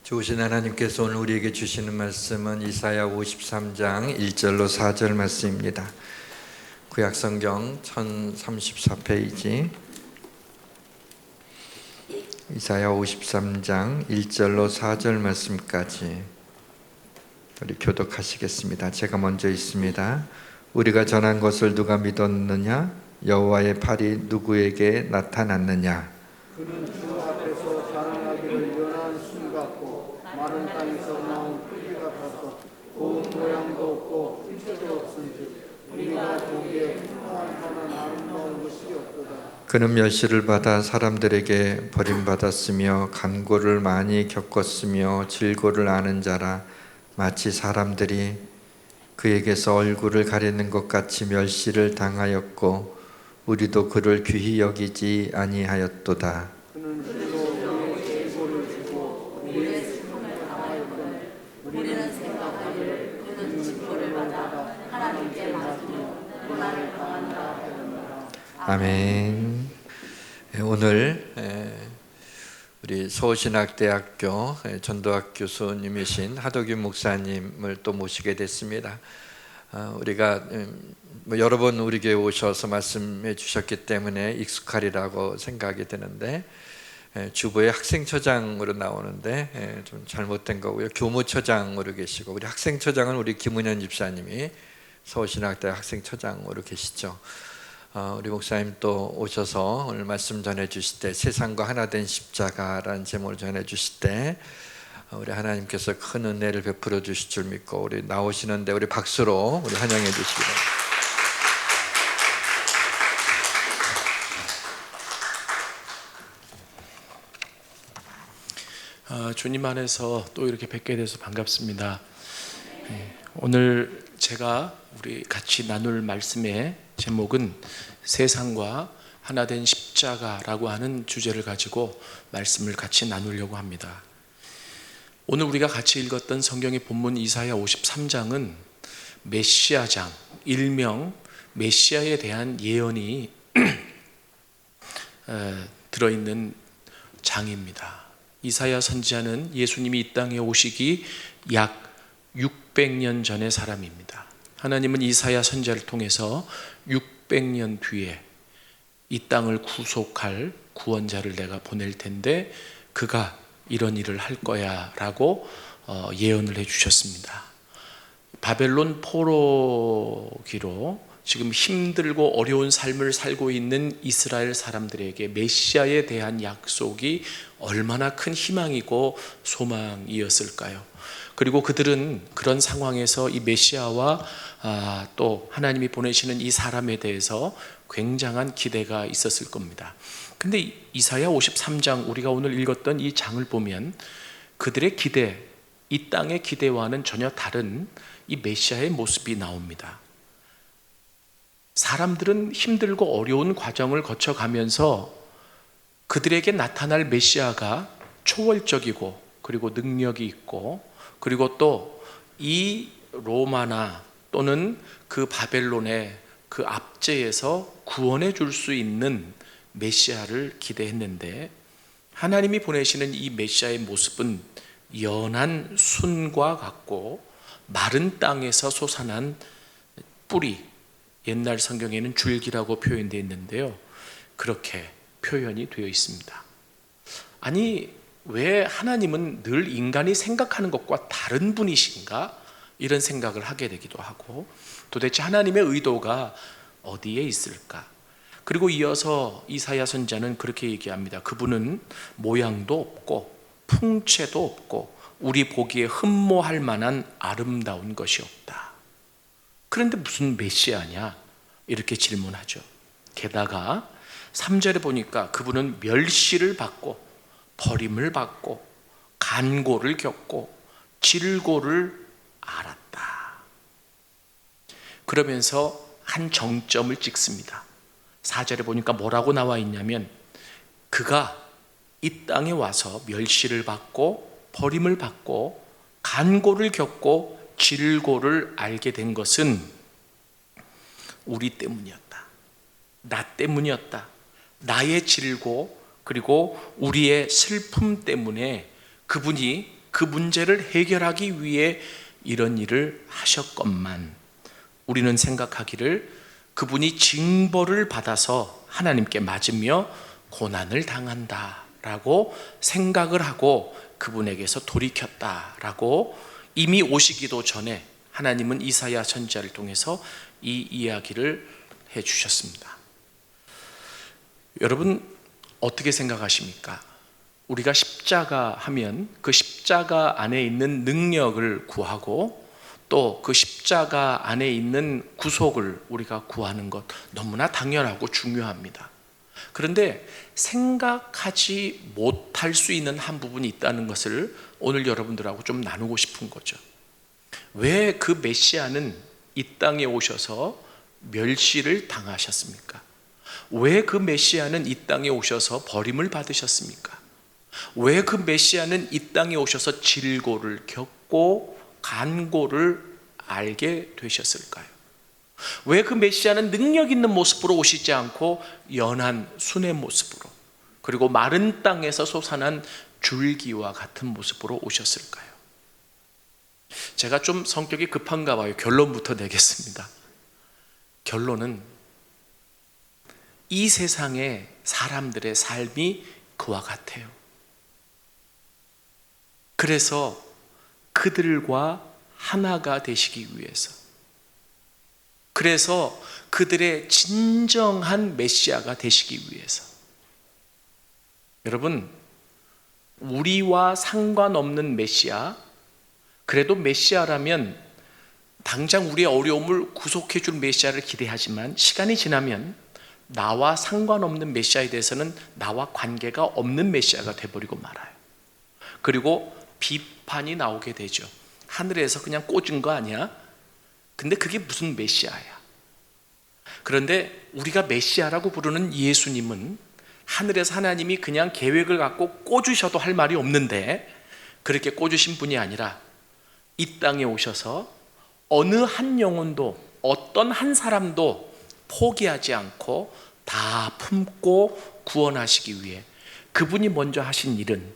좋으신 하나님께서 오늘 우리에게 주시는 말씀은 이사야 53장 1절로 4절 말씀입니다. 구약성경 1034페이지 이사야 53장 1절로 4절 말씀까지 우리 교독하시겠습니다. 제가 먼저 읽습니다. 우리가 전한 것을 누가 믿었느냐? 여호와의 팔이 누구에게 나타났느냐? 그는 주 앞에서 자라나기를 연한 순 같고 마른 땅에서 나온 풀이 같아서 고운 모양도 없고 흠집도 없은즉 우리가 보기에 훌륭한 하는 아름다운 것이 없도다. 그는 멸시를 받아 사람들에게 버림받았으며 간고를 많이 겪었으며 질고를 아는 자라. 마치 사람들이 그에게서 얼굴을 가리는 것 같이 멸시를 당하였고 우리도 그를 귀히 여기지 아니하였도다. 그는 스스로 우리의 질고를 주고 우리의 슬픔을 당하였거늘 우리는 생각하기를 그는 질고를 받아 하나님께 맞으며 고난을 당한다 하였노라. 아멘. 오늘 우리 서울신학대학교 전도학 교수님이신 하덕윤 목사님을 또 모시게 됐습니다. 우리가 여러 번 우리 교회 오셔서 말씀해 주셨기 때문에 익숙하리라고 생각이 드는데 주보에 학생처장으로 나오는데 좀 잘못된 거고요. 교무처장으로 계시고 우리 학생처장은 우리 김은현 집사님이 서울신학대학 학생처장으로 계시죠. 우리 목사님 또 오셔서 오늘 말씀 전해 주실 때 세상과 하나 된 십자가라는 제목을 전해 주실 때 우리 하나님께서 큰 은혜를 베풀어 주실 줄 믿고 우리 나오시는데 우리 박수로 우리 환영해 주시기 바랍니다. 주님 안에서 또 이렇게 뵙게 돼서 반갑습니다. 오늘 제가 우리 같이 나눌 말씀의 제목은 세상과 하나 된 십자가라고 하는 주제를 가지고 말씀을 같이 나누려고 합니다. 오늘 우리가 같이 읽었던 성경의 본문 이사야 53장은 메시아장, 일명 메시아에 대한 예언이 들어있는 장입니다. 이사야 선지자는 예수님이 이 땅에 오시기 약 600년 전의 사람입니다. 하나님은 이사야 선지자를 통해서 600년 뒤에 이 땅을 구속할 구원자를 내가 보낼 텐데 그가 이런 일을 할 거야 라고 예언을 해주셨습니다. 바벨론 포로기로 지금 힘들고 어려운 삶을 살고 있는 이스라엘 사람들에게 메시아에 대한 약속이 얼마나 큰 희망이고 소망이었을까요? 그리고 그들은 그런 상황에서 이 메시아와 또 하나님이 보내시는 이 사람에 대해서 굉장한 기대가 있었을 겁니다. 근데 이사야 53장 우리가 오늘 읽었던 이 장을 보면 그들의 기대, 이 땅의 기대와는 전혀 다른 이 메시아의 모습이 나옵니다. 사람들은 힘들고 어려운 과정을 거쳐가면서 그들에게 나타날 메시아가 초월적이고 그리고 능력이 있고 그리고 또 이 로마나 또는 그 바벨론의 그 압제에서 구원해 줄 수 있는 메시아를 기대했는데 하나님이 보내시는 이 메시아의 모습은 연한 순과 같고 마른 땅에서 솟아난 뿌리, 옛날 성경에는 줄기라고 표현되어 있는데요, 그렇게 표현이 되어 있습니다. 아니 왜 하나님은 늘 인간이 생각하는 것과 다른 분이신가? 이런 생각을 하게 되기도 하고 도대체 하나님의 의도가 어디에 있을까? 그리고 이어서 이사야 선지자는 그렇게 얘기합니다. 그분은 모양도 없고 풍채도 없고 우리 보기에 흠모할 만한 아름다운 것이 없다. 그런데 무슨 메시아냐? 이렇게 질문하죠. 게다가 3절에 보니까 그분은 멸시를 받고 버림을 받고 간고를 겪고 질고를 알았다. 그러면서 한 정점을 찍습니다. 4절에 보니까 뭐라고 나와 있냐면 그가 이 땅에 와서 멸시를 받고 버림을 받고 간고를 겪고 질고를 알게 된 것은 우리 때문이었다. 나 때문이었다. 나의 질고 그리고 우리의 슬픔 때문에 그분이 그 문제를 해결하기 위해 이런 일을 하셨건만 우리는 생각하기를 그분이 징벌을 받아서 하나님께 맞으며 고난을 당한다라고 생각을 하고 그분에게서 돌이켰다라고 이미 오시기도 전에 하나님은 이사야 선지자를 통해서 이 이야기를 해주셨습니다. 여러분 어떻게 생각하십니까? 우리가 십자가 하면 그 십자가 안에 있는 능력을 구하고 또 그 십자가 안에 있는 구속을 우리가 구하는 것 너무나 당연하고 중요합니다. 그런데 생각하지 못할 수 있는 한 부분이 있다는 것을 오늘 여러분들하고 좀 나누고 싶은 거죠. 왜 그 메시아는 이 땅에 오셔서 멸시를 당하셨습니까? 왜 그 메시아는 이 땅에 오셔서 버림을 받으셨습니까? 왜 그 메시아는 이 땅에 오셔서 질고를 겪고 간고를 알게 되셨을까요? 왜 그 메시아는 능력 있는 모습으로 오시지 않고 연한 순의 모습으로 그리고 마른 땅에서 솟아난 줄기와 같은 모습으로 오셨을까요? 제가 좀 성격이 급한가 봐요. 결론부터 내겠습니다. 결론은 이 세상의 사람들의 삶이 그와 같아요. 그래서 그들과 하나가 되시기 위해서, 그래서 그들의 진정한 메시아가 되시기 위해서, 여러분 우리와 상관없는 메시아, 그래도 메시아라면 당장 우리의 어려움을 구속해 줄 메시아를 기대하지만 시간이 지나면 나와 상관없는 메시아에 대해서는 나와 관계가 없는 메시아가 돼버리고 말아요. 그리고 비판이 나오게 되죠. 하늘에서 그냥 꽂은 거 아니야? 근데 그게 무슨 메시아야? 그런데 우리가 메시아라고 부르는 예수님은 하늘에서 하나님이 그냥 계획을 갖고 꽂으셔도 할 말이 없는데 그렇게 꽂으신 분이 아니라 이 땅에 오셔서 어느 한 영혼도 어떤 한 사람도 포기하지 않고 다 품고 구원하시기 위해 그분이 먼저 하신 일은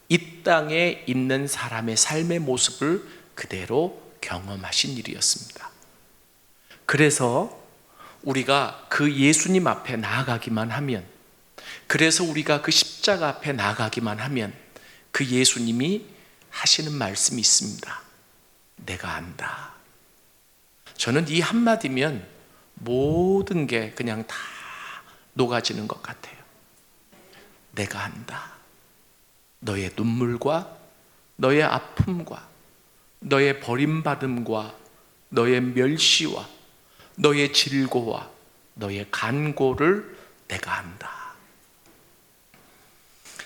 이 땅에 있는 사람의 삶의 모습을 그대로 경험하신 일이었습니다. 그래서 우리가 그 예수님 앞에 나아가기만 하면, 그래서 우리가 그 십자가 앞에 나아가기만 하면 그 예수님이 하시는 말씀이 있습니다. 내가 안다. 저는 이 한마디면 모든 게 그냥 다 녹아지는 것 같아요. 내가 안다. 너의 눈물과 너의 아픔과 너의 버림받음과 너의 멸시와 너의 질고와 너의 간고를 내가 안다.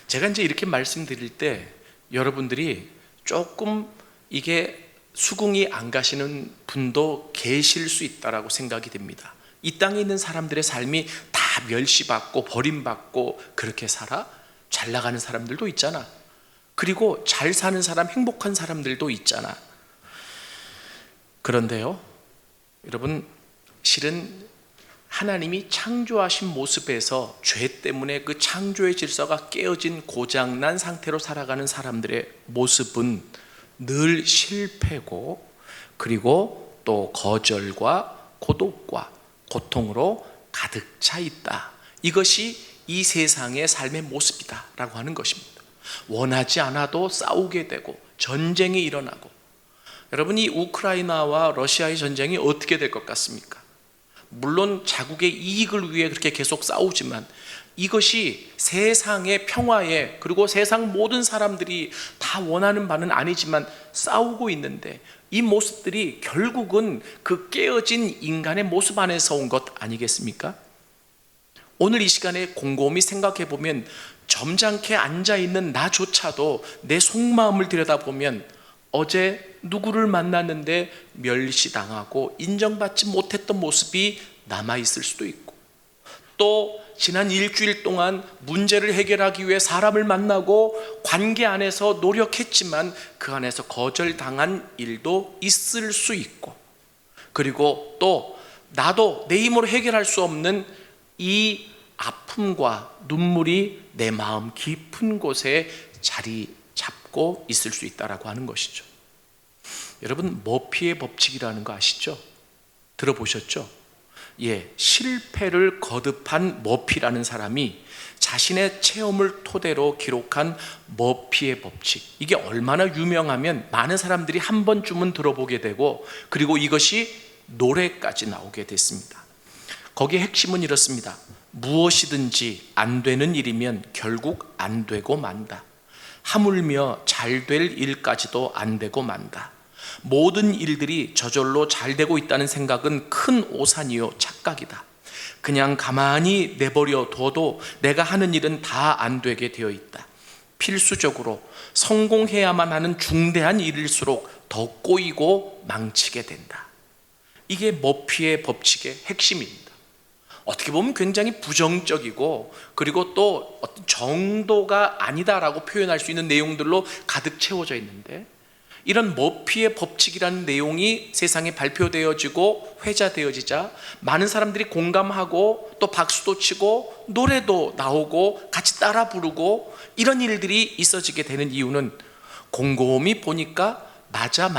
제가 이제 이렇게 말씀드릴 때 여러분들이 조금 이게 수긍이 안 가시는 분도 계실 수 있다라고 생각이 됩니다. 이 땅에 있는 사람들의 삶이 다 멸시받고 버림받고 그렇게 살아? 잘 나가는 사람들도 있잖아. 그리고 잘 사는 사람, 행복한 사람들도 있잖아. 그런데요, 여러분, 실은 하나님이 창조하신 모습에서 죄 때문에 그 창조의 질서가 깨어진 고장난 상태로 살아가는 사람들의 모습은 늘 실패고, 그리고 또 거절과 고독과 고통으로 가득 차 있다. 이것이 이 세상의 삶의 모습이다 라고 하는 것입니다. 원하지 않아도 싸우게 되고 전쟁이 일어나고, 여러분 이 우크라이나와 러시아의 전쟁이 어떻게 될 것 같습니까? 물론 자국의 이익을 위해 그렇게 계속 싸우지만 이것이 세상의 평화에, 그리고 세상 모든 사람들이 다 원하는 바는 아니지만 싸우고 있는데 이 모습들이 결국은 그 깨어진 인간의 모습 안에서 온 것 아니겠습니까? 오늘 이 시간에 곰곰이 생각해 보면 점잖게 앉아있는 나조차도 내 속마음을 들여다보면 어제 누구를 만났는데 멸시당하고 인정받지 못했던 모습이 남아있을 수도 있고, 또 지난 일주일 동안 문제를 해결하기 위해 사람을 만나고 관계 안에서 노력했지만 그 안에서 거절당한 일도 있을 수 있고, 그리고 또 나도 내 힘으로 해결할 수 없는 이 아픔과 눈물이 내 마음 깊은 곳에 자리 잡고 갖고 있을 수 있다라고 하는 것이죠. 여러분, 머피의 법칙이라는 거 아시죠? 들어보셨죠? 예, 실패를 거듭한 머피라는 사람이 자신의 체험을 토대로 기록한 머피의 법칙, 이게 얼마나 유명하면 많은 사람들이 한 번쯤은 들어보게 되고, 그리고 이것이 노래까지 나오게 됐습니다. 거기에 핵심은 이렇습니다. 무엇이든지 안 되는 일이면 결국 안 되고 만다. 하물며 잘 될 일까지도 안 되고 만다. 모든 일들이 저절로 잘 되고 있다는 생각은 큰 오산이요 착각이다. 그냥 가만히 내버려 둬도 내가 하는 일은 다 안 되게 되어 있다. 필수적으로 성공해야만 하는 중대한 일일수록 더 꼬이고 망치게 된다. 이게 머피의 법칙의 핵심입니다. 어떻게 보면 굉장히 부정적이고, 그리고 또 어떤 정도가 아니다라고 표현할 수 있는 내용들로 가득 채워져 있는데, 이런 머피의 법칙이라는 내용이 세상에 발표되어지고 회자되어지자 많은 사람들이 공감하고 또 박수도 치고 노래도 나오고 같이 따라 부르고 이런 일들이 있어지게 되는 이유는, 곰곰이 보니까 맞아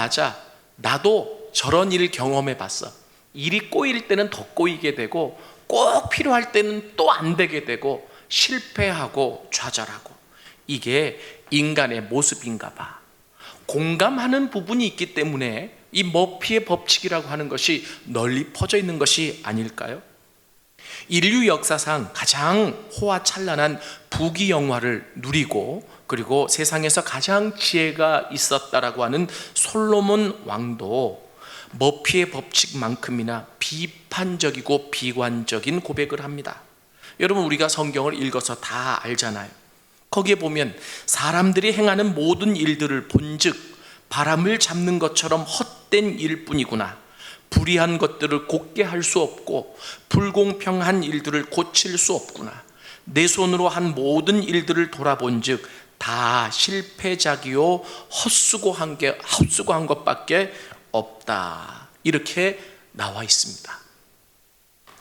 나도 저런 일 경험해 봤어. 일이 꼬일 때는 더 꼬이게 되고 꼭 필요할 때는 또 안 되게 되고 실패하고 좌절하고, 이게 인간의 모습인가 봐. 공감하는 부분이 있기 때문에 이 머피의 법칙이라고 하는 것이 널리 퍼져 있는 것이 아닐까요? 인류 역사상 가장 호화찬란한 부귀영화를 누리고, 그리고 세상에서 가장 지혜가 있었다라고 하는 솔로몬 왕도 머피의 법칙만큼이나 비판적이고 비관적인 고백을 합니다. 여러분, 우리가 성경을 읽어서 다 알잖아요. 거기에 보면 사람들이 행하는 모든 일들을 본즉 바람을 잡는 것처럼 헛된 일뿐이구나. 불의한 것들을 곧게 할 수 없고 불공평한 일들을 고칠 수 없구나. 내 손으로 한 모든 일들을 돌아본즉 다 실패작이요 헛수고한 것밖에 없다. 이렇게 나와 있습니다.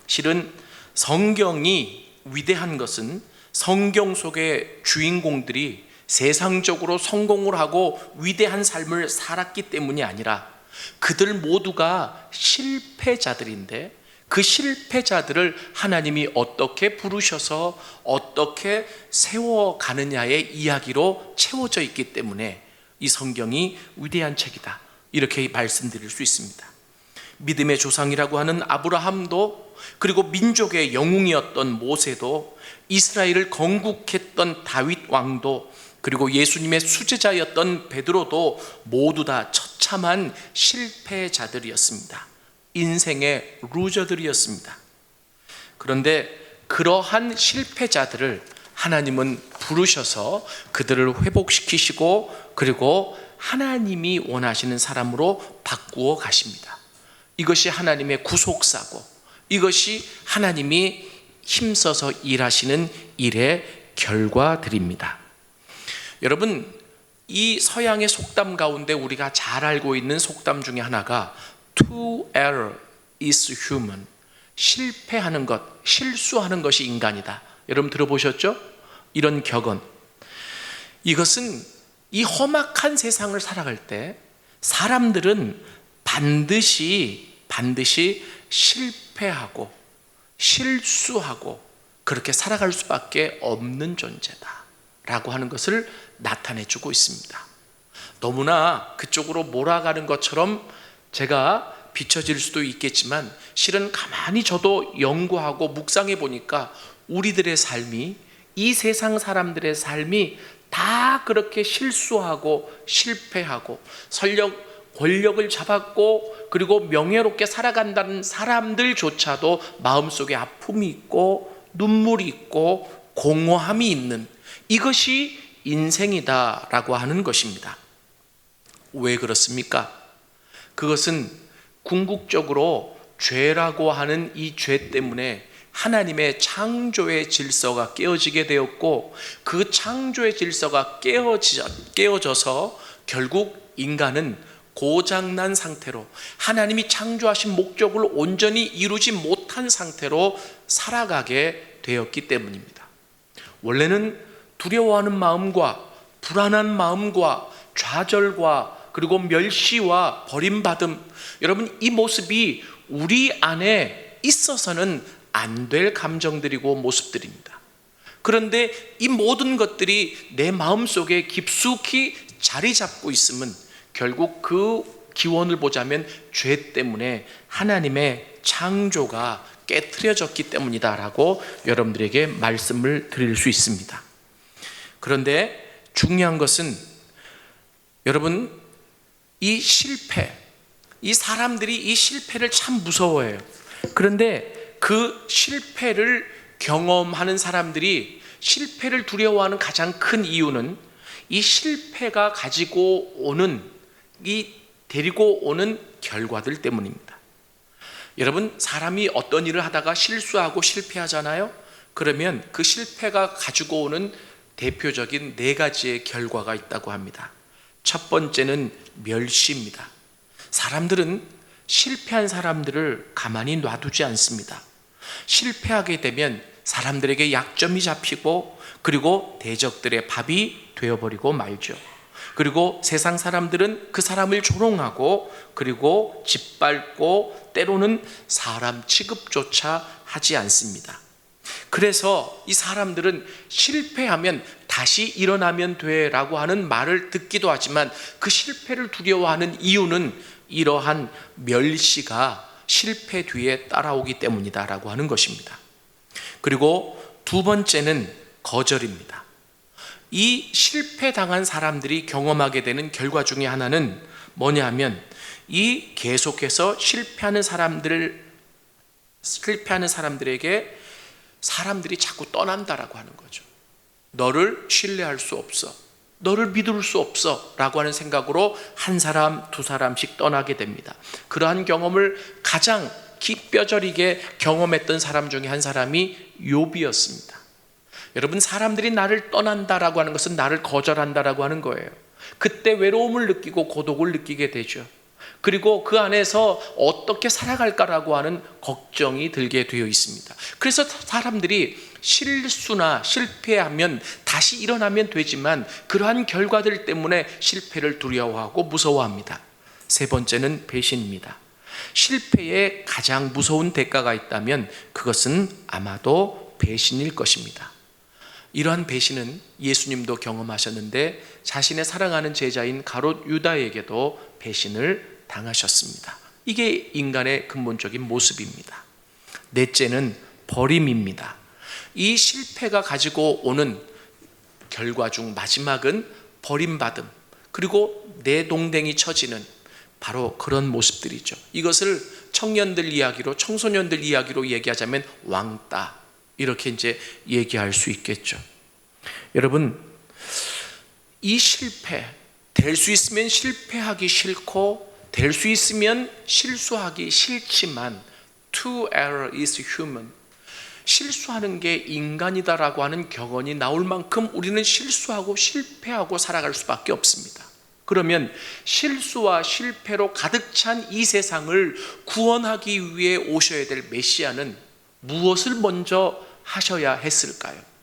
실은 성경이 위대한 것은 성경 속의 주인공들이 세상적으로 성공을 하고 위대한 삶을 살았기 때문이 아니라 그들 모두가 실패자들인데, 그 실패자들을 하나님이 어떻게 부르셔서 어떻게 세워가느냐의 이야기로 채워져 있기 때문에 이 성경이 위대한 책이다, 이렇게 말씀드릴 수 있습니다. 믿음의 조상이라고 하는 아브라함도, 그리고 민족의 영웅이었던 모세도, 이스라엘을 건국했던 다윗 왕도, 그리고 예수님의 수제자였던 베드로도 모두 다 처참한 실패자들이었습니다. 인생의 루저들이었습니다. 그런데 그러한 실패자들을 하나님은 부르셔서 그들을 회복시키시고, 그리고 하나님이 원하시는 사람으로 바꾸어 가십니다. 이것이 하나님의 구속사고, 이것이 하나님이 힘써서 일하시는 일의 결과들입니다. 여러분, 이 서양의 속담 가운데 우리가 잘 알고 있는 속담 중에 하나가 To err is human. 실패하는 것, 실수하는 것이 인간이다. 여러분 들어보셨죠? 이런 격언. 이것은 이 험악한 세상을 살아갈 때 사람들은 반드시 실패하고 실수하고 그렇게 살아갈 수밖에 없는 존재다라고 하는 것을 나타내주고 있습니다. 너무나 그쪽으로 몰아가는 것처럼 제가 비춰질 수도 있겠지만, 실은 가만히 저도 연구하고 묵상해 보니까 우리들의 삶이, 이 세상 사람들의 삶이 다 그렇게 실수하고 실패하고 권력을 잡았고 그리고 명예롭게 살아간다는 사람들조차도 마음속에 아픔이 있고 눈물이 있고 공허함이 있는, 이것이 인생이다라고 하는 것입니다. 왜 그렇습니까? 그것은 궁극적으로 죄라고 하는 이 죄 때문에 하나님의 창조의 질서가 깨어지게 되었고, 그 창조의 질서가 깨어져서 결국 인간은 고장난 상태로, 하나님이 창조하신 목적을 온전히 이루지 못한 상태로 살아가게 되었기 때문입니다. 원래는 두려워하는 마음과 불안한 마음과 좌절과 그리고 멸시와 버림받음, 여러분 이 모습이 우리 안에 있어서는 안 될 감정들이고 모습들입니다. 그런데 이 모든 것들이 내 마음속에 깊숙이 자리 잡고 있으면 결국 그 기원을 보자면 죄 때문에 하나님의 창조가 깨트려졌기 때문이다라고 여러분들에게 말씀을 드릴 수 있습니다. 그런데 중요한 것은 여러분, 이 실패, 이 사람들이 이 실패를 참 무서워해요. 그런데 그 실패를 경험하는 사람들이 실패를 두려워하는 가장 큰 이유는 이 실패가 가지고 오는, 이 데리고 오는 결과들 때문입니다. 여러분, 사람이 어떤 일을 하다가 실수하고 실패하잖아요. 그러면 그 실패가 가지고 오는 대표적인 4가지의 결과가 있다고 합니다. 첫 번째는 멸시입니다. 사람들은 실패한 사람들을 가만히 놔두지 않습니다. 실패하게 되면 사람들에게 약점이 잡히고 그리고 대적들의 밥이 되어버리고 말죠. 그리고 세상 사람들은 그 사람을 조롱하고 그리고 짓밟고 때로는 사람 취급조차 하지 않습니다. 그래서 이 사람들은 실패하면 다시 일어나면 돼 라고 하는 말을 듣기도 하지만 그 실패를 두려워하는 이유는 이러한 멸시가 실패 뒤에 따라오기 때문이다 라고 하는 것입니다. 그리고 두 번째는 거절입니다. 이 실패당한 사람들이 경험하게 되는 결과 중에 하나는 뭐냐 하면 이 계속해서 실패하는 사람들에게 사람들이 자꾸 떠난다라고 하는 거죠. 너를 신뢰할 수 없어, 너를 믿을 수 없어 라고 하는 생각으로 한 사람, 두 사람씩 떠나게 됩니다. 그러한 경험을 가장 뼈저리게 경험했던 사람 중에 한 사람이 욥이었습니다. 여러분, 사람들이 나를 떠난다라고 하는 것은 나를 거절한다라고 하는 거예요. 그때 외로움을 느끼고 고독을 느끼게 되죠. 그리고 그 안에서 어떻게 살아갈까라고 하는 걱정이 들게 되어 있습니다. 그래서 사람들이 실수나 실패하면 다시 일어나면 되지만 그러한 결과들 때문에 실패를 두려워하고 무서워합니다. 세 번째는 배신입니다. 실패에 가장 무서운 대가가 있다면 그것은 아마도 배신일 것입니다. 이러한 배신은 예수님도 경험하셨는데 자신의 사랑하는 제자인 가롯 유다에게도 배신을 당하셨습니다. 이게 인간의 근본적인 모습입니다. 넷째는 버림입니다. 이 실패가 가지고 오는 결과 중 마지막은 버림받음, 그리고 내동댕이 쳐지는 바로 그런 모습들이죠. 이것을 청년들 이야기로, 청소년들 이야기로 얘기하자면 왕따, 이렇게 이제 얘기할 수 있겠죠. 여러분, 이 실패, 될 수 있으면 실패하기 싫고 될 수 있으면 실수하기 싫지만 to err is human, 실수하는 게 인간이다라고 하는 격언이 나올 만큼 우리는 실수하고 실패하고 살아갈 수밖에 없습니다. 그러면 실수와 실패로 가득 찬 이 세상을 구원하기 위해 오셔야 될 메시아는 무엇을 먼저 하셔야 했을까요?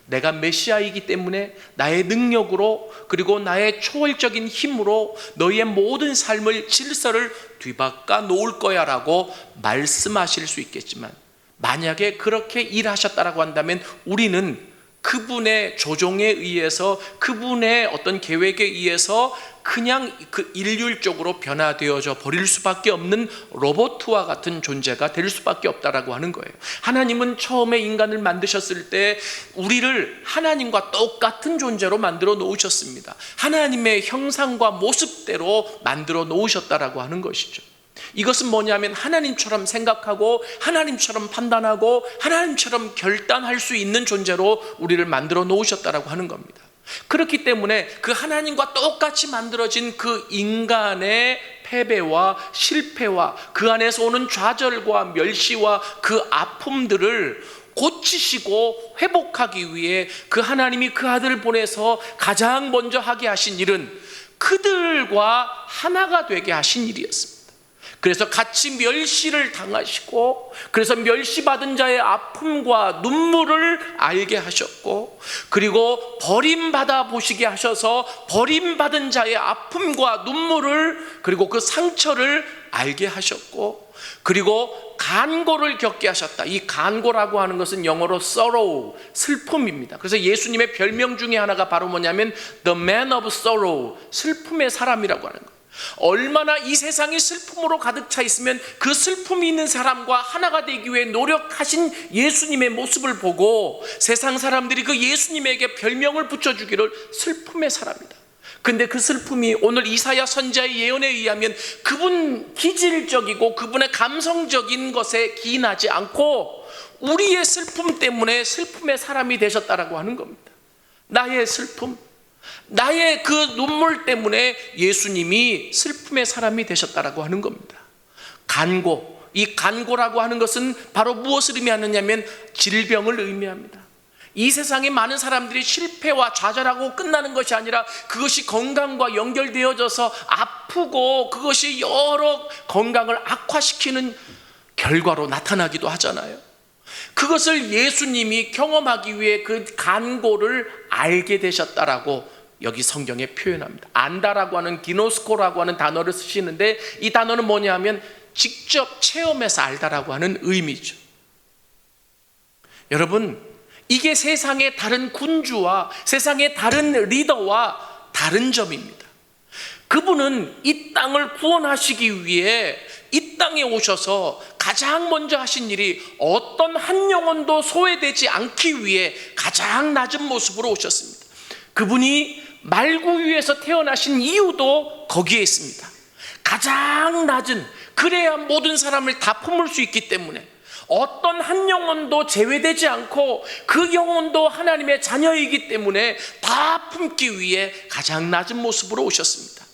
내가 메시아이기 때문에 나의 능력으로 그리고 나의 초월적인 힘으로 너희의 모든 삶을 질서를 뒤바꿔 놓을 거야 라고 말씀하실 수 있겠지만, 만약에 그렇게 일하셨다라고 한다면 우리는 그분의 조종에 의해서, 그분의 어떤 계획에 의해서 그냥 그 일률적으로 변화되어져 버릴 수밖에 없는 로봇과 같은 존재가 될 수밖에 없다라고 하는 거예요. 하나님은 처음에 인간을 만드셨을 때 우리를 하나님과 똑같은 존재로 만들어 놓으셨습니다. 하나님의 형상과 모습대로 만들어 놓으셨다라고 하는 것이죠. 이것은 뭐냐면 하나님처럼 생각하고 하나님처럼 판단하고 하나님처럼 결단할 수 있는 존재로 우리를 만들어 놓으셨다라고 하는 겁니다. 그렇기 때문에 그 하나님과 똑같이 만들어진 그 인간의 패배와 실패와 그 안에서 오는 좌절과 멸시와 그 아픔들을 고치시고 회복하기 위해 그 하나님이 그 아들을 보내서 가장 먼저 하게 하신 일은 그들과 하나가 되게 하신 일이었습니다. 그래서 같이 멸시를 당하시고, 그래서 멸시받은 자의 아픔과 눈물을 알게 하셨고, 그리고 버림받아 보시게 하셔서 버림받은 자의 아픔과 눈물을, 그리고 그 상처를 알게 하셨고, 그리고 간고를 겪게 하셨다. 이 간고라고 하는 것은 영어로 sorrow, 슬픔입니다. 그래서 예수님의 별명 중에 하나가 바로 뭐냐면 the man of sorrow, 슬픔의 사람이라고 하는 거예요. 얼마나 이 세상이 슬픔으로 가득 차 있으면 그 슬픔이 있는 사람과 하나가 되기 위해 노력하신 예수님의 모습을 보고 세상 사람들이 그 예수님에게 별명을 붙여주기를 슬픔의 사람이다. 근데 그 슬픔이 오늘 이사야 선지자의 예언에 의하면 그분 기질적이고 그분의 감성적인 것에 기인하지 않고 우리의 슬픔 때문에 슬픔의 사람이 되셨다라고 하는 겁니다. 나의 슬픔, 나의 그 눈물 때문에 예수님이 슬픔의 사람이 되셨다라고 하는 겁니다. 간고, 이 간고라고 하는 것은 바로 무엇을 의미하느냐면 질병을 의미합니다. 이 세상에 많은 사람들이 실패와 좌절하고 끝나는 것이 아니라 그것이 건강과 연결되어져서 아프고 그것이 여러 건강을 악화시키는 결과로 나타나기도 하잖아요. 그것을 예수님이 경험하기 위해 그 간고를 알게 되셨다라고 여기 성경에 표현합니다. 안다라고 하는 기노스코라고 하는 단어를 쓰시는데 이 단어는 뭐냐면 직접 체험해서 알다라고 하는 의미죠. 여러분, 이게 세상의 다른 군주와 세상의 다른 리더와 다른 점입니다. 그분은 이 땅을 구원하시기 위해 이 땅에 오셔서 가장 먼저 하신 일이 어떤 한 영혼도 소외되지 않기 위해 가장 낮은 모습으로 오셨습니다. 그분이 말구 위에서 태어나신 이유도 거기에 있습니다. 가장 낮은, 그래야 모든 사람을 다 품을 수 있기 때문에 어떤 한 영혼도 제외되지 않고 그 영혼도 하나님의 자녀이기 때문에 다 품기 위해 가장 낮은 모습으로 오셨습니다.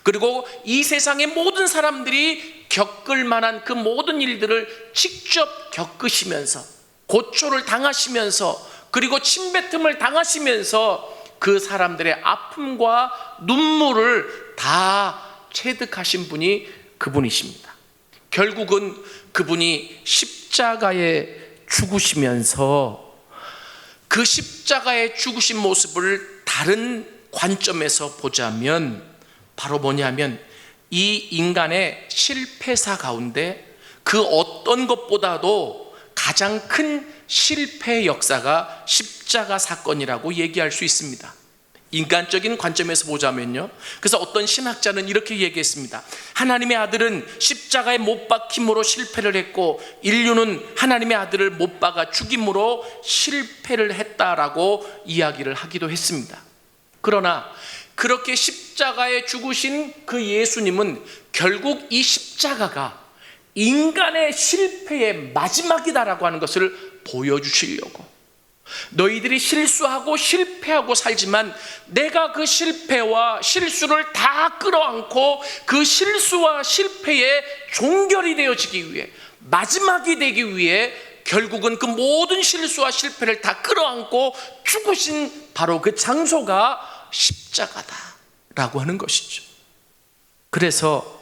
그리고 이 세상의 모든 사람들이 겪을 만한 그 모든 일들을 직접 겪으시면서 고초를 당하시면서 그리고 침뱉음을 당하시면서 그 사람들의 아픔과 눈물을 다 체득하신 분이 그분이십니다. 결국은 그분이 십자가에 죽으시면서 그 십자가에 죽으신 모습을 다른 관점에서 보자면 바로 뭐냐면 이 인간의 실패사 가운데 그 어떤 것보다도 가장 큰 실패의 역사가 십자가 사건이라고 얘기할 수 있습니다. 인간적인 관점에서 보자면요, 그래서 어떤 신학자는 이렇게 얘기했습니다. 하나님의 아들은 십자가에 못 박힘으로 실패를 했고 인류는 하나님의 아들을 못 박아 죽임으로 실패를 했다라고 이야기를 하기도 했습니다. 그러나 그렇게 십자가에 죽으신 그 예수님은 결국 이 십자가가 인간의 실패의 마지막이다라고 하는 것을 보여주시려고, 너희들이 실수하고 실패하고 살지만 내가 그 실패와 실수를 다 끌어안고 그 실수와 실패의 종결이 되어지기 위해, 마지막이 되기 위해 결국은 그 모든 실수와 실패를 다 끌어안고 죽으신 바로 그 장소가 십자가다라고 하는 것이죠. 그래서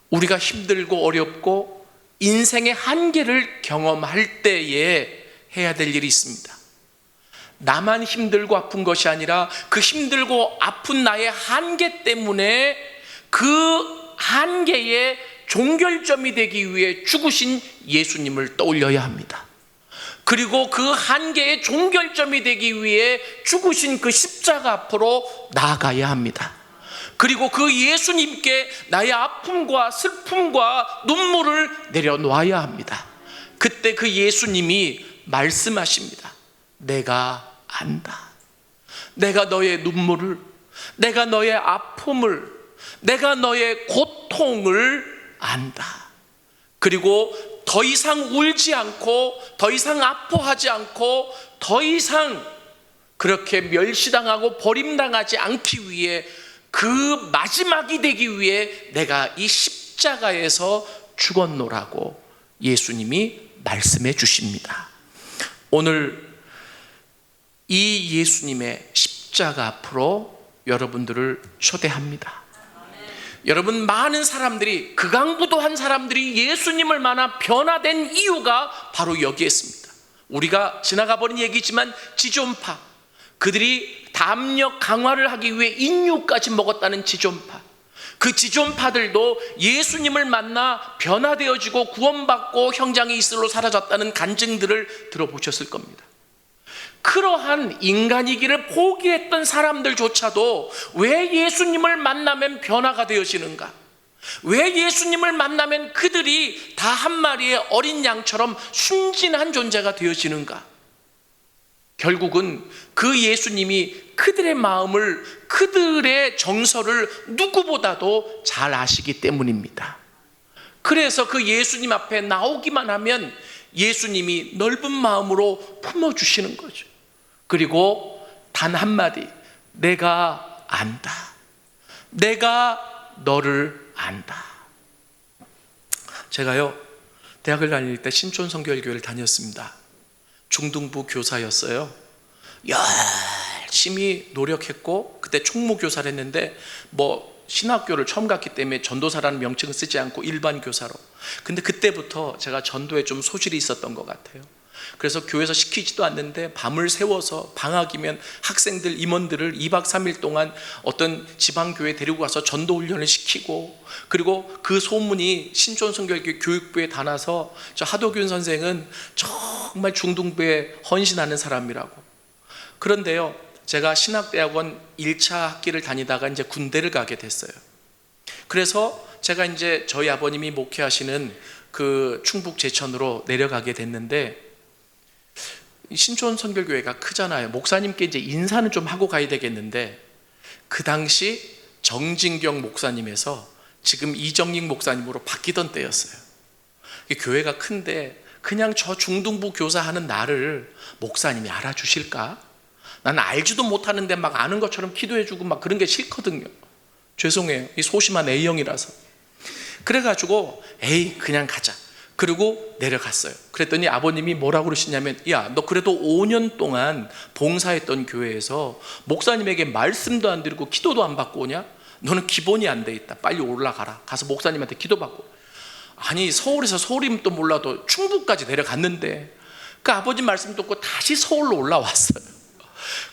우리가 힘들고 어렵고 인생의 한계를 경험할 때에 해야 될 일이 있습니다. 나만 힘들고 아픈 것이 아니라 그 힘들고 아픈 나의 한계 때문에 그 한계의 종결점이 되기 위해 죽으신 예수님을 떠올려야 합니다. 그리고 그 한계의 종결점이 되기 위해 죽으신 그 십자가 앞으로 나아가야 합니다. 그리고 그 예수님께 나의 아픔과 슬픔과 눈물을 내려놓아야 합니다. 그때 그 예수님이 말씀하십니다. 내가 안다. 내가 너의 눈물을, 내가 너의 아픔을, 내가 너의 고통을 안다. 그리고 더 이상 울지 않고 더 이상 아파하지 않고 더 이상 그렇게 멸시당하고 버림당하지 않기 위해 그 마지막이 되기 위해 내가 이 십자가에서 죽었노라고 예수님이 말씀해 주십니다. 오늘 이 예수님의 십자가 앞으로 여러분들을 초대합니다. 여러분, 많은 사람들이, 극악무도한 사람들이 예수님을 만나 변화된 이유가 바로 여기에 있습니다. 우리가 지나가 버린 얘기지만 지존파, 그들이 담력 강화를 하기 위해 인유까지 먹었다는 지존파, 그 지존파들도 예수님을 만나 변화되어지고 구원받고 형장이 이슬로 사라졌다는 간증들을 들어보셨을 겁니다. 그러한 인간이기를 포기했던 사람들조차도 왜 예수님을 만나면 변화가 되어지는가? 왜 예수님을 만나면 그들이 다 한 마리의 어린 양처럼 순진한 존재가 되어지는가? 결국은 그 예수님이 그들의 마음을, 그들의 정서를 누구보다도 잘 아시기 때문입니다. 그래서 그 예수님 앞에 나오기만 하면 예수님이 넓은 마음으로 품어주시는 거죠. 그리고 단 한마디, 내가 안다. 내가 너를 안다. 제가요, 대학을 다닐 때 신촌성결교회를 다녔습니다. 중등부 교사였어요. 열심히 노력했고, 그때 총무교사를 했는데 신학교를 처음 갔기 때문에 전도사라는 명칭을 쓰지 않고 일반 교사로. 근데 그때부터 제가 전도에 좀 소질이 있었던 것 같아요. 그래서 교회에서 시키지도 않는데 밤을 새워서 방학이면 학생들, 임원들을 2박 3일 동안 어떤 지방교회에 데리고 가서 전도 훈련을 시키고, 그리고 그 소문이 신촌성결교회 교육부에 다 나서 저 하도균 선생은 정말 중등부에 헌신하는 사람이라고. 그런데요, 제가 신학대학원 1차 학기를 다니다가 이제 군대를 가게 됐어요. 그래서 제가 이제 저희 아버님이 목회하시는 그 충북 제천으로 내려가게 됐는데, 신촌 선결교회가 크잖아요. 목사님께 이제 인사는 좀 하고 가야 되겠는데, 그 당시 정진경 목사님에서 지금 이정익 목사님으로 바뀌던 때였어요. 교회가 큰데 그냥 저 중등부 교사하는 나를 목사님이 알아주실까? 나는 알지도 못하는데 막 아는 것처럼 기도해주고 막 그런 게 싫거든요. 죄송해요. 이 소심한 A형이라서. 그래가지고 에이 그냥 가자. 그리고 내려갔어요. 그랬더니 아버님이 뭐라고 그러시냐면, 야, 너 그래도 5년 동안 봉사했던 교회에서 목사님에게 말씀도 안 드리고 기도도 안 받고 오냐? 너는 기본이 안 돼 있다. 빨리 올라가라. 가서 목사님한테 기도받고. 아니, 서울에서 서울이면 또 몰라도 충북까지 내려갔는데, 그 아버지 말씀 듣고 다시 서울로 올라왔어요.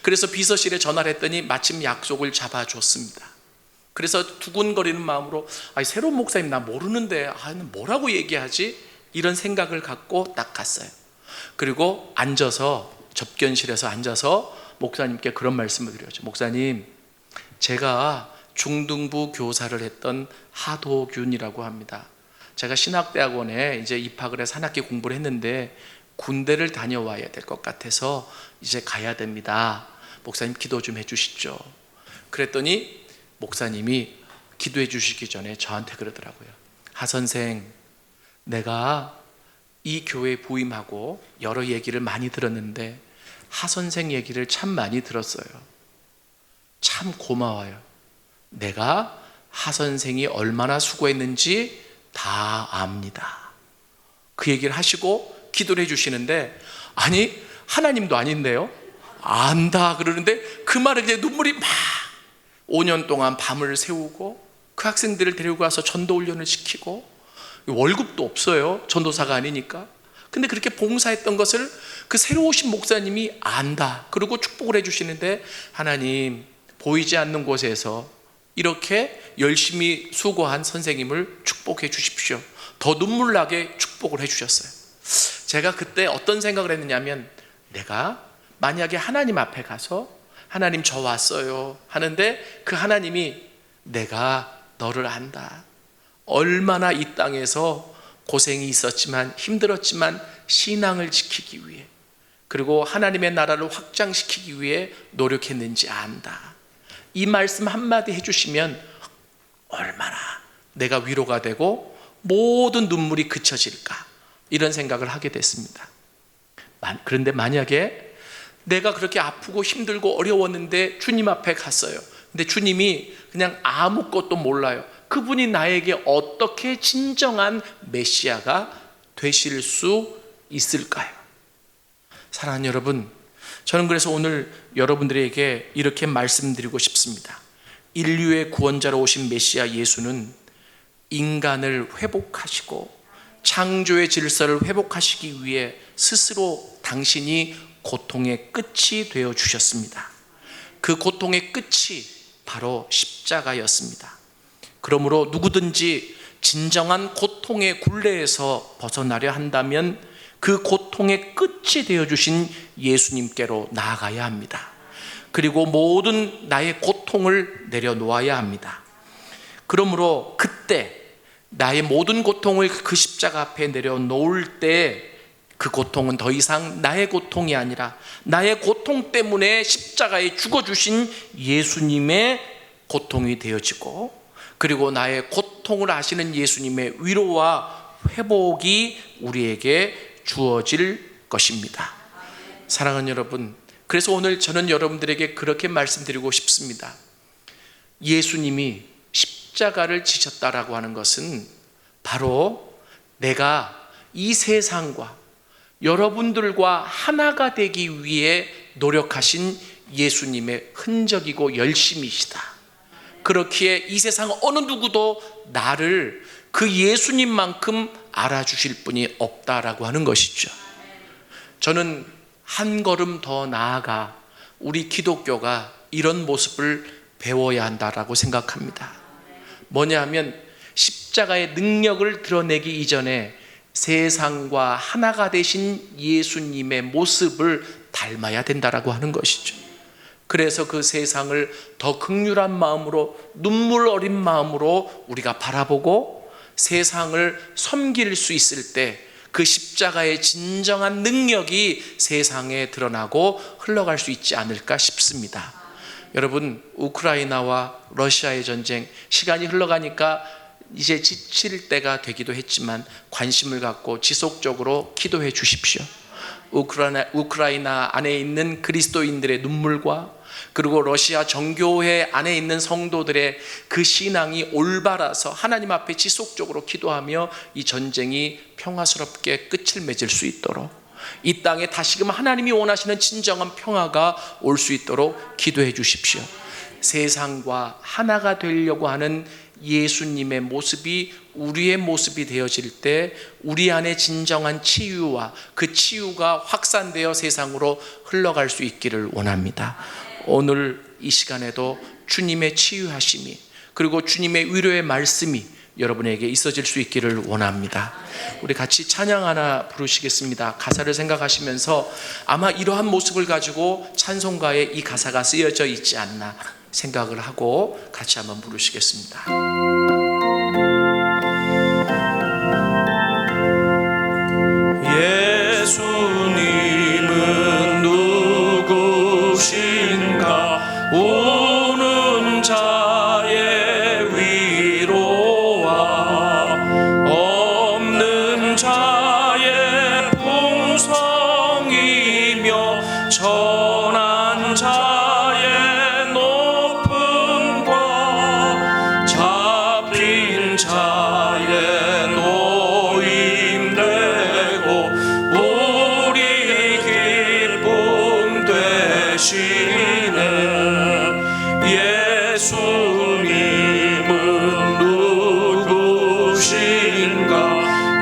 그래서 비서실에 전화를 했더니 마침 약속을 잡아줬습니다. 그래서 두근거리는 마음으로, 새로운 목사님 나 모르는데 뭐라고 얘기하지? 이런 생각을 갖고 딱 갔어요. 그리고 앉아서, 접견실에서 앉아서 목사님께 그런 말씀을 드렸죠. 목사님, 제가 중등부 교사를 했던 하도균이라고 합니다. 제가 신학대학원에 이제 입학을 해서 한 학기 공부를 했는데 군대를 다녀와야 될 것 같아서 이제 가야 됩니다. 목사님 기도 좀 해주시죠. 그랬더니 목사님이 기도해 주시기 전에 저한테 그러더라고요. 하 선생, 내가 이 교회에 부임하고 여러 얘기를 많이 들었는데 하 선생 얘기를 참 많이 들었어요. 참 고마워요. 내가 하 선생이 얼마나 수고했는지 다 압니다. 그 얘기를 하시고 기도를 해주시는데, 아니 하나님도 아닌데요, 안다 그러는데 그 말을 이제 눈물이 막, 5년 동안 밤을 새우고 그 학생들을 데리고 가서 전도 훈련을 시키고, 월급도 없어요, 전도사가 아니니까. 근데 그렇게 봉사했던 것을 그 새로 오신 목사님이 안다 그리고 축복을 해주시는데, 하나님, 보이지 않는 곳에서 이렇게 열심히 수고한 선생님을 축복해 주십시오. 더 눈물 나게 축복을 해주셨어요. 제가 그때 어떤 생각을 했느냐면, 내가 만약에 하나님 앞에 가서 하나님 저 왔어요 하는데 그 하나님이 내가 너를 안다. 얼마나 이 땅에서 고생이 있었지만 힘들었지만 신앙을 지키기 위해, 그리고 하나님의 나라를 확장시키기 위해 노력했는지 안다. 이 말씀 한마디 해주시면 얼마나 내가 위로가 되고 모든 눈물이 그쳐질까, 이런 생각을 하게 됐습니다. 그런데 만약에 내가 그렇게 아프고 힘들고 어려웠는데 주님 앞에 갔어요. 근데 주님이 그냥 아무것도 몰라요. 그분이 나에게 어떻게 진정한 메시아가 되실 수 있을까요? 사랑하는 여러분, 저는 그래서 오늘 여러분들에게 이렇게 말씀드리고 싶습니다. 인류의 구원자로 오신 메시아 예수는 인간을 회복하시고 창조의 질서를 회복하시기 위해 스스로 당신이 고통의 끝이 되어 주셨습니다. 그 고통의 끝이 바로 십자가였습니다. 그러므로 누구든지 진정한 고통의 굴레에서 벗어나려 한다면 그 고통의 끝이 되어주신 예수님께로 나아가야 합니다. 그리고 모든 나의 고통을 내려놓아야 합니다. 그러므로 그때 나의 모든 고통을 그 십자가 앞에 내려놓을 때 그 고통은 더 이상 나의 고통이 아니라 나의 고통 때문에 십자가에 죽어주신 예수님의 고통이 되어지고, 그리고 나의 고통을 아시는 예수님의 위로와 회복이 우리에게 주어질 것입니다. 사랑하는 여러분, 그래서 오늘 저는 여러분들에게 그렇게 말씀드리고 싶습니다. 예수님이 십자가를 지셨다라고 하는 것은 바로 내가 이 세상과 여러분들과 하나가 되기 위해 노력하신 예수님의 흔적이고 열심이시다. 그렇기에 이 세상 어느 누구도 나를 그 예수님만큼 알아주실 분이 없다라고 하는 것이죠. 저는 한 걸음 더 나아가 우리 기독교가 이런 모습을 배워야 한다라고 생각합니다. 뭐냐 하면 십자가의 능력을 드러내기 이전에 세상과 하나가 되신 예수님의 모습을 닮아야 된다라고 하는 것이죠. 그래서 그 세상을 더 긍휼한 마음으로, 눈물 어린 마음으로 우리가 바라보고 세상을 섬길 수 있을 때 그 십자가의 진정한 능력이 세상에 드러나고 흘러갈 수 있지 않을까 싶습니다. 여러분, 우크라이나와 러시아의 전쟁, 시간이 흘러가니까 이제 지칠 때가 되기도 했지만 관심을 갖고 지속적으로 기도해 주십시오. 우크라이나 안에 있는 그리스도인들의 눈물과 그리고 러시아 정교회 안에 있는 성도들의 그 신앙이 올바라서 하나님 앞에 지속적으로 기도하며 이 전쟁이 평화스럽게 끝을 맺을 수 있도록, 이 땅에 다시금 하나님이 원하시는 진정한 평화가 올 수 있도록 기도해 주십시오. 세상과 하나가 되려고 하는 예수님의 모습이 우리의 모습이 되어질 때 우리 안에 진정한 치유와 그 치유가 확산되어 세상으로 흘러갈 수 있기를 원합니다. 오늘 이 시간에도 주님의 치유하심이, 그리고 주님의 위로의 말씀이 여러분에게 있어질 수 있기를 원합니다. 우리 같이 찬양 하나 부르시겠습니다. 가사를 생각하시면서 아마 이러한 모습을 가지고 찬송가에 이 가사가 쓰여져 있지 않나 생각을 하고 같이 한번 부르시겠습니다. 예수님은 누구신가? 우는 자의 위로와 없는 자의 풍성이며 천한 자의 높음과 잡힌 자의 노임되고 우리 기쁨 되시네. 예수님은 누구신가?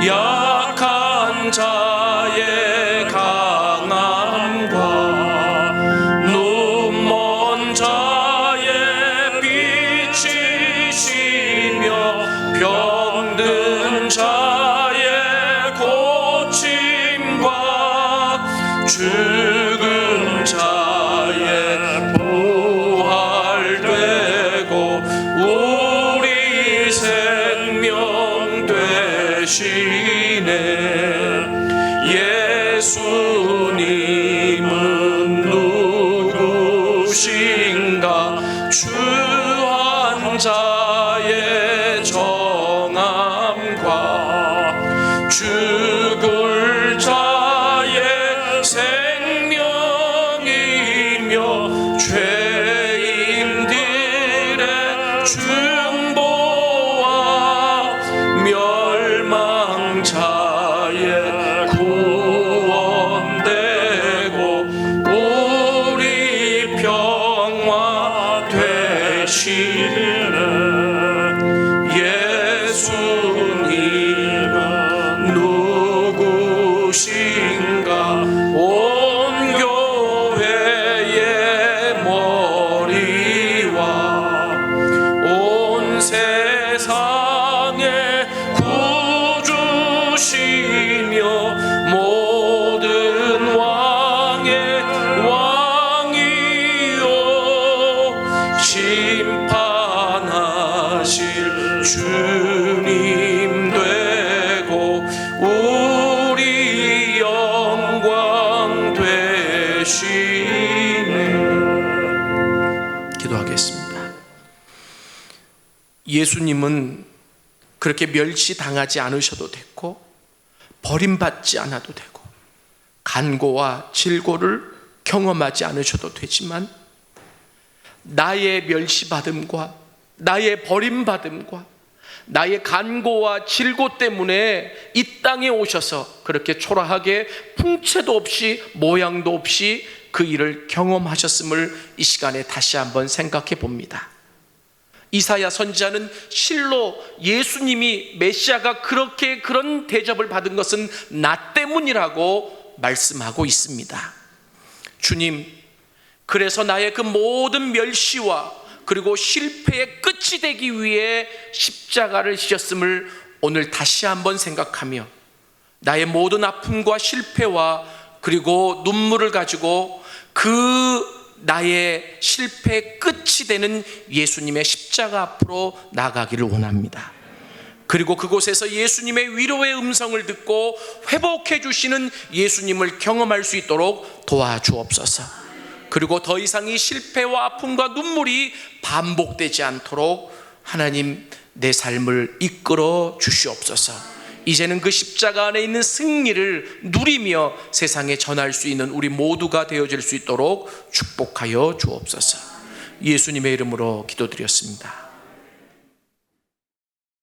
약한 자의 강함과 눈먼 자의 빛이시며 병든 자의 고침과 죽은 자의 부활되고 우리 생명 되시네. 예수님은 누구신가? 주한 자의 정함과 죽을 자의 생명이며 죄인들의 중보와 멸망자의 구원되고 우리 평화 되시네. 누구신가 온 교회의 머리와 온 세상의 구주시며 모든 왕의 왕이요 심판하실 주님 되고 우리 영광 되시네. 기도하겠습니다. 예수님은 그렇게 멸시당하지 않으셔도 됐고 버림받지 않아도 되고 간고와 질고를 경험하지 않으셔도 되지만 나의 멸시받음과 나의 버림받음과 나의 간고와 질고 때문에 이 땅에 오셔서 그렇게 초라하게 풍채도 없이 모양도 없이 그 일을 경험하셨음을 이 시간에 다시 한번 생각해 봅니다. 이사야 선지자는 실로 예수님이 메시아가 그렇게 그런 대접을 받은 것은 나 때문이라고 말씀하고 있습니다. 주님, 그래서 나의 그 모든 멸시와 그리고 실패의 끝이 되기 위해 십자가를 지셨음을 오늘 다시 한번 생각하며 나의 모든 아픔과 실패와 그리고 눈물을 가지고 그 나의 실패의 끝이 되는 예수님의 십자가 앞으로 나가기를 원합니다. 그리고 그곳에서 예수님의 위로의 음성을 듣고 회복해 주시는 예수님을 경험할 수 있도록 도와주옵소서. 그리고 더 이상 이 실패와 아픔과 눈물이 반복되지 않도록 하나님 내 삶을 이끌어 주시옵소서. 이제는 그 십자가 안에 있는 승리를 누리며 세상에 전할 수 있는 우리 모두가 되어질 수 있도록 축복하여 주옵소서. 예수님의 이름으로 기도드렸습니다.